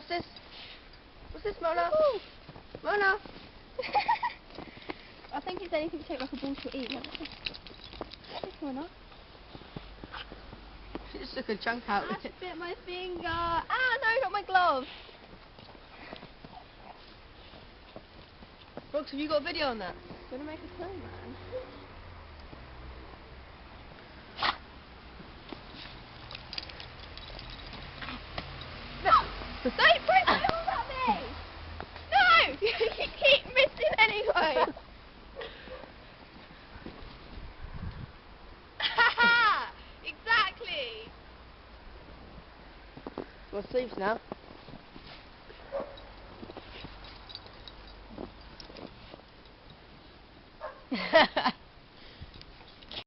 What's this? What's this, Mona? Mona? I think it's anything shaped like a ball to eat. This one up. She just took a chunk out I of it. bit my finger. Ah, no, not my glove. Brooks, have you got a video on that? Gonna make a snowman. Don't break my arm at me! No! You keep missing anyway! Exactly! Got sleeves now.